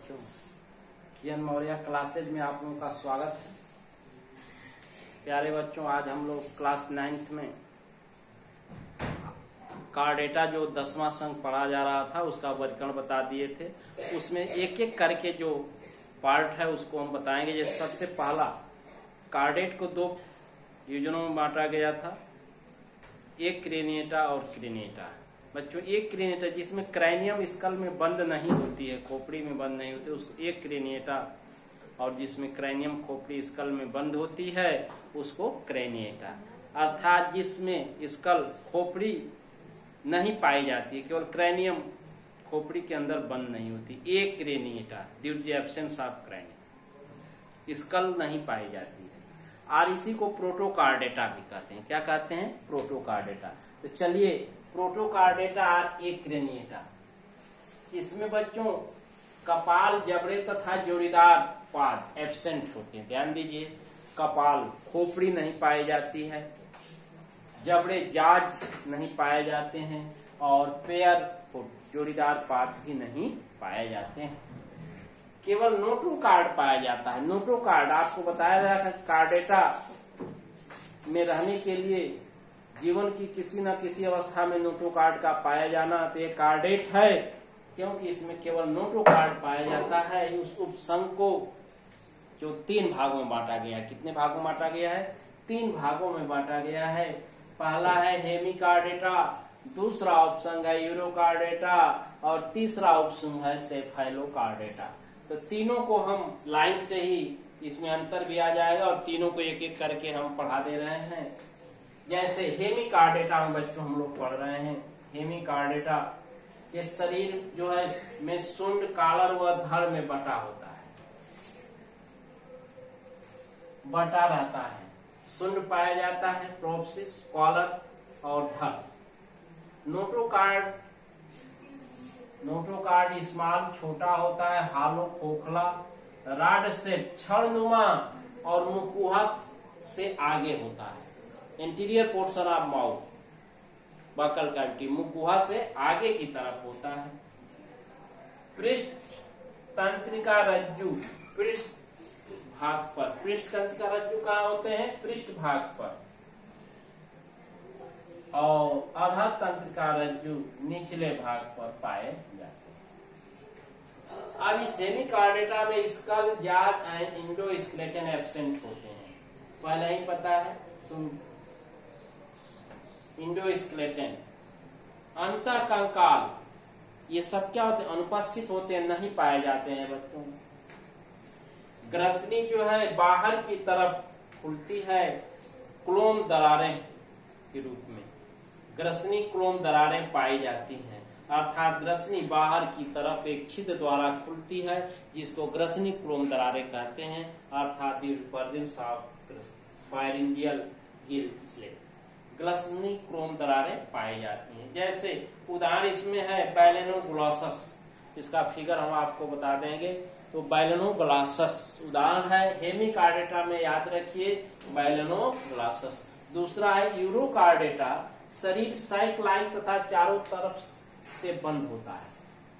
बच्चों, किरण मौर्य क्लासेज में आप लोगों का स्वागत है। प्यारे बच्चों, आज हम लोग क्लास 9th में कार्डेटा जो 10वां संघ पढ़ा जा रहा था उसका वर्गीकरण बता दिए थे। उसमें एक एक करके जो पार्ट है उसको हम बताएंगे। जैसे सबसे पहला, कार्डेट को दो डिवीजनों में बांटा गया था, एक क्रेनिएटा और क्रेनिएटा। बच्चों, एक क्रेनिएटा जिसमें क्रैनियम स्कल में बंद नहीं होती है, खोपड़ी में बंद नहीं होती, उसको एक क्रेनिएटा, और जिसमें क्रैनियम खोपड़ी स्कल में बंद होती है उसको क्रेनिएटा। अर्थात जिसमें स्कल खोपड़ी नहीं पाई जाती है, केवल क्रैनियम खोपड़ी के अंदर बंद नहीं होती, एक craniata due to absence of cranium, skull नहीं पाई जाती है। और इसी को प्रोटोकार्डेटा भी कहते हैं। क्या कहते हैं? प्रोटोकार्डेटा। तो चलिए, प्रोटोकार्डेटा और एक क्रेनिएटा, इसमें बच्चों कपाल, जबड़े तथा जोड़ीदार पाद एब्सेंट होते हैं। ध्यान दीजिए, कपाल खोपड़ी नहीं पाई जाती है, जबड़े जाज नहीं पाए जाते हैं, और पैर जोड़ीदार पाद भी नहीं पाए जाते हैं। केवल नोटोकार्ड पाया जाता है। नोटोकार्ड आपको बताया गया था, कार्डेटा में रहने के लिए जीवन की किसी न किसी अवस्था में नोटोकार्ड का पाया जाना, तो ये कार्डेट है, क्योंकि इसमें केवल नोटोकार्ड पाया जाता है। उस उपसंघ को जो 3 भागों में बांटा गया है। कितने भागों में बांटा गया है? 3 भागों में बांटा गया है। पहला है हेमिकार्डेटा, दूसरा उपसंघ है यूरोकार्डेटा, और तीसरा उपसंघ है सेफाइलोकार्डेटा। तो तीनों को हम लाइन से ही, इसमें अंतर भी आ जाएगा, और तीनों को एक एक करके हम पढ़ा दे रहे हैं। जैसे हेमिकार्डेटा में बच्चों हम लोग पढ़ रहे हैं। हेमिकार्डेटा के शरीर जो है में सुंड, कॉलर व धड़ में बटा होता है, बटा रहता है। सुंड पाया जाता है, प्रोप्सिस, कॉलर और धड़। नोटोकार्ड स्मॉल, छोटा होता है, हालो, खोखला, राड से छड़नुमा और मुकुहा से आगे होता है। Interior portion of mouth, buccal cavity, मुकुहा से आगे की तरफ होता है। पृष्ठ तंत्रिका रज्जु, पृष्ठ भाग पर। पृष्ठ तंत्रिका रज्जु कहाँ होते हैं? पृष्ठ भाग पर। और अधर तंत्रिका रज्जु निचले भाग पर पाए जाते हैं। अब इस हेमिकार्डेटा में स्कल, जाज एंड इंडोस्केलेटन एब्सेंट होते हैं। पहले ही पता है, सुन, इंडोस्केलेटन, अंतःकंकाल, ये सब क्या होते हैं? अनुपस्थित होते हैं, नहीं पाए जाते हैं बच्चों। ग्रसनी जो है बाहर की तरफ खुलती है, क्लोम दरारें के रूप में। ग्रसनी क्लोम दरारें पाई जाती हैं, अर्थात ग्रसनी बाहर की तरफ एक छिद्र द्वारा खुलती है, जिसको ग्रसनी क्लोम दरारें कहते हैं, अर्थात फायरिंजियल गिल स्लिट। ग्रसनी क्लोम दरारें पाई जाती हैं। जैसे उदाहरण इसमें है बैलेनोग्लॉसस, इसका फिगर हम आपको बता देंगे। तो बैलेनोग्लॉसस उदाहरण है हेमिकार्डेटा में, याद रखिए बैलेनोग्लॉसस। दूसरा है यूरोकार्डेटा, शरीर साइक्लाइक तथा चारों तरफ से बंद होता है।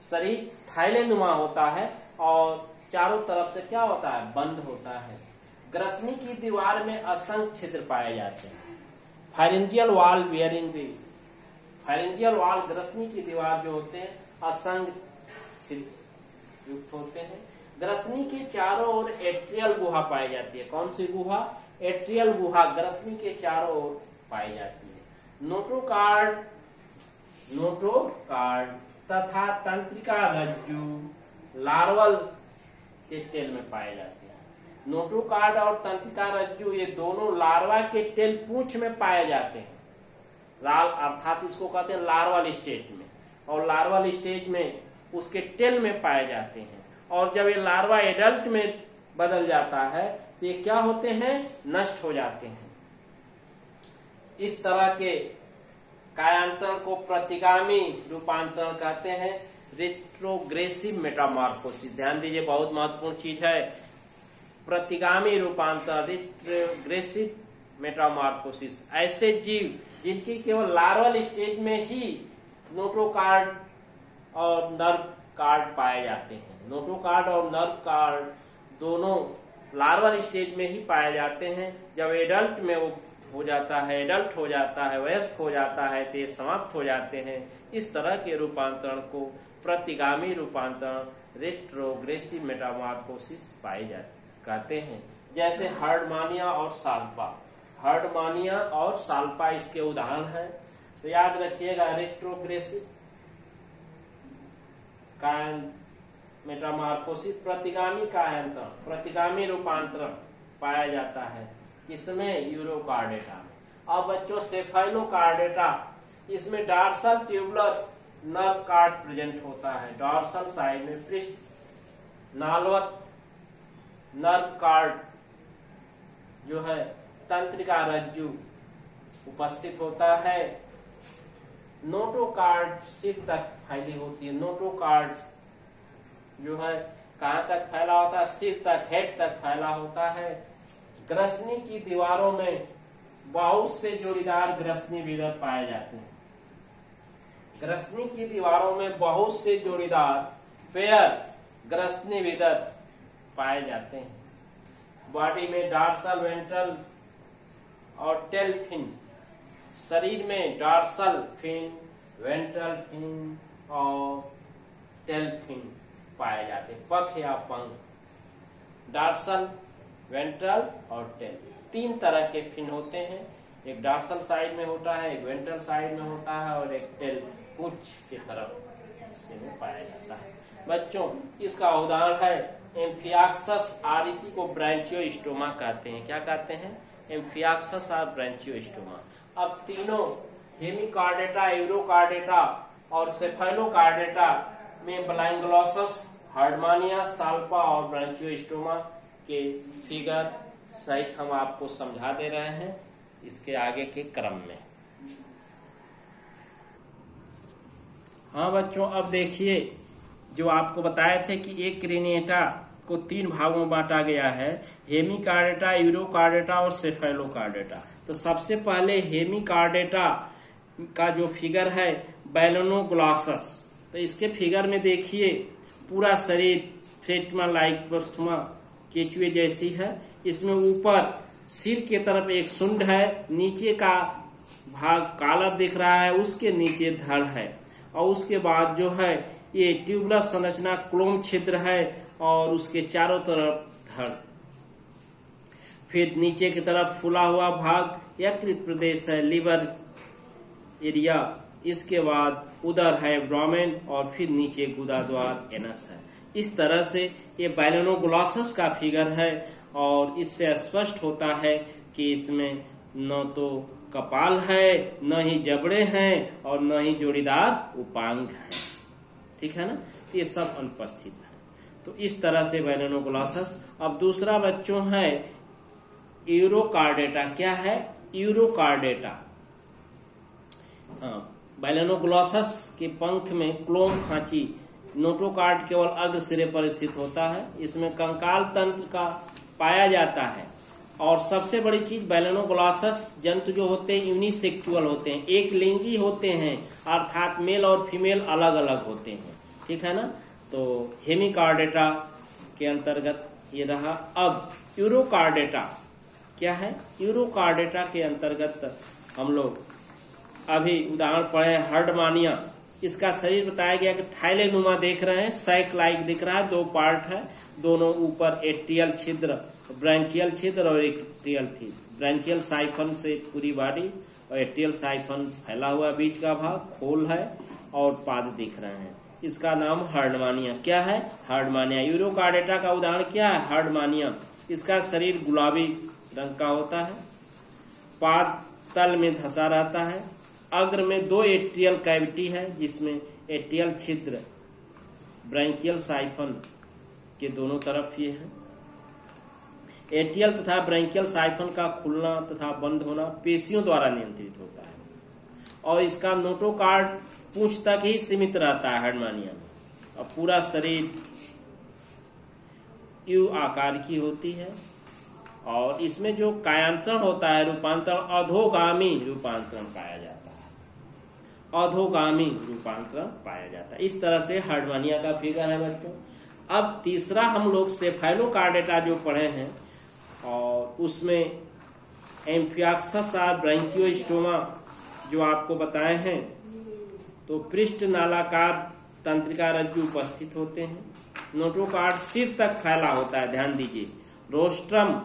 शरीर थैलेनुमा होता है और चारों तरफ से क्या होता है? बंद होता है। ग्रसनी की दीवार में असंख्य छिद्र पाए जाते हैं। फायरिंजियल वॉल बियरिंग दी, फायरिंजियल वॉल, ग्रसनी की दीवार जो होते हैं असंख्य छिद्र युक्त होते हैं। ग्रसनी के चारों ओर एट्रियल गुहा पाई जाती है। कौन सी गुहा? एट्रियल गुहा ग्रसनी के चारों ओर पाई जाती है। नोटोकार्ड तथा तंत्रिका रज्जु लार्वल के टेल में पाए जाते हैं। नोटोकार्ड और तंत्रिका रज्जु ये दोनों लार्वा के टेल पूंछ में पाए जाते हैं। अर्थात इसको कहते हैं लार्वल स्टेज में, और लार्वल स्टेज में उसके टेल में पाए जाते हैं। और जब ये लार्वा एडल्ट में बदल जाता है तो ये क्या होते हैं? नष्ट हो जाते हैं। इस तरह के कायांतरण को प्रतिगामी रूपांतरण कहते हैं, रेट्रोग्रेसिव मेटामॉर्फोसिस। ध्यान दीजिए, बहुत महत्वपूर्ण चीज है। प्रतिगामी रूपांतरण, रेट्रोग्रेसिव मेटामॉर्फोसिस, ऐसे जीव जिनकी केवल लार्वल स्टेज में ही नोटोकार्ड और नर्व कार्ड पाए जाते हैं। नोटोकार्ड और नर्व कार्ड दोनों लार्वल स्टेज में ही पाए जाते हैं। जब एडल्ट में वो हो जाता है, एडल्ट हो जाता है, वयस्क हो जाता है तो ये समाप्त हो जाते हैं। इस तरह के रूपांतरण को प्रतिगामी रूपांतरण रेट्रोग्रेसिव मेटामॉर्फोसिस पाए कहते हैं। जैसे हर्डमानिया और साल्पा। हर्डमानिया और साल्पा इसके उदाहरण हैं। तो याद रखिएगा, रेट्रोग्रेसिव मेटामॉर्फोसिस प्रतिगामी कायांतरण, प्रतिगामी रूपांतरण पाया जाता है। इसमें यूरोकार्डेटा में। अब बच्चों सेफाइलोकार्डेटा, इसमें dorsal tubular nerve card present होता है। डॉर्सल साइड में पृष्ठ नालवत नर्व कार्ड जो है तंत्रिका रज्जु उपस्थित होता है। नोटोकार्ड सिर तक फैली होती है। नोटोकार्ड जो है कहाँ तक फैला होता है? सिर तक, हेड तक फैला होता है। ग्रसनी की दीवारों में बहुत से जोड़ीदार ग्रसनी विदर पाए जाते हैं। ग्रसनी की दीवारों में बहुत से जोड़ीदार पेयर ग्रसनी विदर पाए जाते हैं। बॉडी में डॉर्सल, वेंट्रल और टेल फिन। शरीर में डॉर्सल फिन, वेंट्रल फिन और टेल फिन पाए जाते हैं। पख या पंख। डॉर्सल, वेंट्रल और टेल, तीन तरह के फिन होते हैं। एक डॉर्सल साइड में होता है, एक वेंट्रल साइड में होता है और एक टेल पूंछ के तरफ से में पाया जाता है। बच्चों, इसका उदाहरण है एम्फियाक्सस और इसी को ब्रांचियोस्टोमा कहते हैं। क्या कहते हैं? एम्फियाक्सस और ब्रांचियोस्टोमा। अब तीनों हेमिकार्डेटा, यूरोकार्डेटा और सेफेलोकार्डेटा में ब्लाइंगोलोसस, हर्डमानिया, साल्पा और ब्रांचियोस्टोमा के फिगर सहित हम आपको समझा दे रहे हैं इसके आगे के क्रम में। हाँ बच्चों, अब देखिए, जो आपको बताए थे कि एक क्रेनिएटा को तीन भागों में बांटा गया है, हेमिकार्डेटा, यूरोकार्डेटा और सेफेलोकार्डेटा। तो सबसे पहले हेमिकार्डेटा का जो फिगर है बैलोनोग्लॉसस, तो इसके फिगर में देखिए पूरा शरीर फ्लेटमा लाइक प्रोस्थुमा केचुए जैसी है। इसमें ऊपर सिर के तरफ एक सुंड है, नीचे का भाग कालर दिख रहा है, उसके नीचे धड़ है और उसके बाद जो है ये ट्यूबुलर संरचना क्लोम छिद्र है और उसके चारों तरफ धड़। फिर नीचे की तरफ फूला हुआ भाग यकृत प्रदेश है, लिवर एरिया। इसके बाद उदर है, एब्डोमेन और फिर नीचे गुदा द्वार एनस है। इस तरह से ये बैलोनोग्लॉसस का फिगर है और इससे स्पष्ट होता है कि इसमें न तो कपाल है, न ही जबड़े हैं और न ही जोड़ीदार उपांग है। ठीक है ना? ये सब अनुपस्थित है। तो इस तरह से बैलोनोग्लॉसस। अब दूसरा बच्चों है यूरोकार्डेटा। क्या है? यूरोकार्डेटा। हाँ, बैलोनोग्लॉसस के पंख में क्लोम खांची। नोटोकार्ड केवल अग्र सिरे पर स्थित होता है। इसमें कंकाल तंत्र का पाया जाता है। और सबसे बड़ी चीज, बैलोनोग्लॉसस जंतु जो होते हैं यूनिसेक्सुअल होते हैं, एक लिंगी होते हैं, अर्थात मेल और फीमेल अलग अलग होते हैं। ठीक है ना? तो हेमिकार्डेटा के अंतर्गत ये रहा। अब यूरोकार्डेटा क्या है? यूरोकार्डेटा के अंतर्गत हम लोग अभी उदाहरण पढ़े हर्डमानिया। इसका शरीर बताया गया कि थैले नुमा देख रहे हैं, सैक लाइक दिख रहा है, दो पार्ट है, दोनों ऊपर एट्रियल छिद्र, ब्रांचियल छिद्र और एट्रियल छिद्र। ब्रांचियल साइफन से पूरी बॉडी और एट्रियल साइफन फैला हुआ, बीच का भाग खोल है और पाद दिख रहे हैं। इसका नाम हर्डमानिया। क्या है? हर्डमानिया। यूरोकार्डेटा का उदाहरण क्या है? हर्डमानिया। इसका शरीर गुलाबी रंग का होता है, पाद तल में धंसा रहता है, अग्र में दो एट्रियल कैविटी है जिसमें एट्रियल छिद्र ब्रांचियल साइफन के दोनों तरफ ये है। एट्रियल तथा ब्रांचियल साइफन का खुलना तथा बंद होना पेशियों द्वारा नियंत्रित होता है और इसका नोटोकार्ड पूंछ तक ही सीमित रहता है हर्डमानिया में। और पूरा शरीर यू आकार की होती है और इसमें जो कायांतरण होता है, रूपांतरण, अधोगामी रूपांतरण पाया जाता है। अधोगामी रूपांतरण पाया जाता है। इस तरह से हर्डमानिया का फिगर है बच्चों। अब तीसरा हम लोग सेफेलोकार्डेटा जो पढ़े हैं और उसमें एम्फियाक्सस और ब्रांकियोस्टोमा जो आपको बताए हैं, तो पृष्ठ नालाकार तंत्रिका रज्जु उपस्थित होते हैं। नोटोकार्ड सिर तक फैला होता है, ध्यान दीजिए। रोस्ट्रम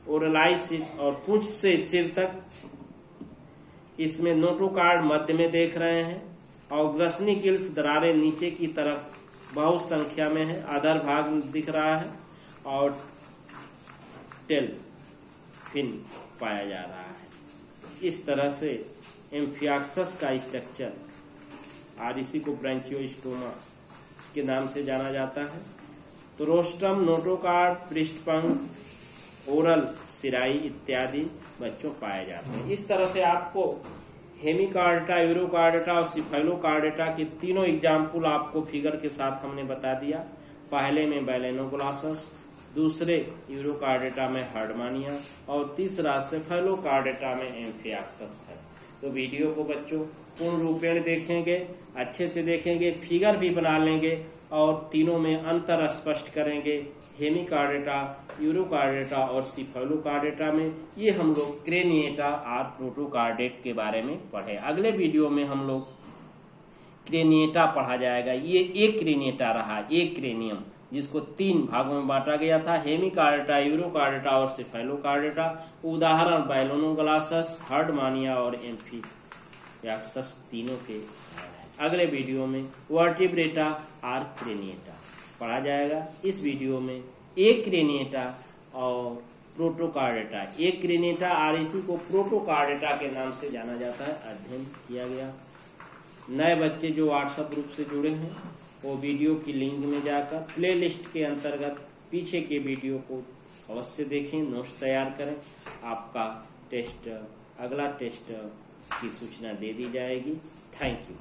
ओरलाइस और पूंछ से सिर तक, इसमें नोटोकार्ड मध्य में देख रहे हैं और ग्रसनी गिल्स दरारें नीचे की तरफ बहुत संख्या में है, अधर भाग दिख रहा है और टेल फिन पाया जा रहा है। इस तरह से एम्फियाक्सस का स्ट्रक्चर और इसी को ब्रांकियोस्टोमा के नाम से जाना जाता है। तो रोस्ट्रम, नोटोकार्ड, पृष्ठपंख, ओरल, सिराई इत्यादि बच्चों पाए जाते हैं। इस तरह से आपको हेमिकार्डेटा, यूरोकार्डेटा और सिफेलोकार्डेटा के तीनों एग्जाम्पल आपको फिगर के साथ हमने बता दिया। पहले में बैलेनोग्लासस, दूसरे यूरोकार्डेटा में हर्डमानिया और तीसरा सेफेलोकार्डेटा में एम्फियाक्सस है। तो वीडियो को बच्चों पूर्ण रूपेण देखेंगे, अच्छे से देखेंगे, फिगर भी बना लेंगे और तीनों में अंतर स्पष्ट करेंगे। हेमिकार्डेटा, यूरोकार्डेटा और सिफेलोकार्डेटा में ये हम लोग क्रेनिएटा और प्रोटोकार्डेट के बारे में पढ़े। अगले वीडियो में हम लोग क्रेनिएटा पढ़ा जाएगा। ये एक क्रेनिएटा रहा, एक क्रेनियम, जिसको 3 भागों में बांटा गया था, हेमिकार्डेटा, यूरोकार्डेटा और सिफेलोकार्डेटा। उदाहरण बैलेनोग्लासस, हर्डमानिया और एम्फियाक्सस तीनों के। अगले वीडियो में वर्टिब्रेटा और क्रेनिएटा पढ़ा जाएगा। इस वीडियो में एक क्रेनिएटा और प्रोटोकार्डेटा, एक क्रेनिएटा और इसी को प्रोटोकार्डेटा के नाम से जाना जाता है, अध्ययन किया गया। नए बच्चे जो व्हाट्सएप ग्रुप से जुड़े हैं वो वीडियो की लिंक में जाकर प्लेलिस्ट के अंतर्गत पीछे के वीडियो को अवश्य देखें, नोट्स तैयार करें। आपका टेस्ट, अगला टेस्ट की सूचना दे दी जाएगी। Thank you.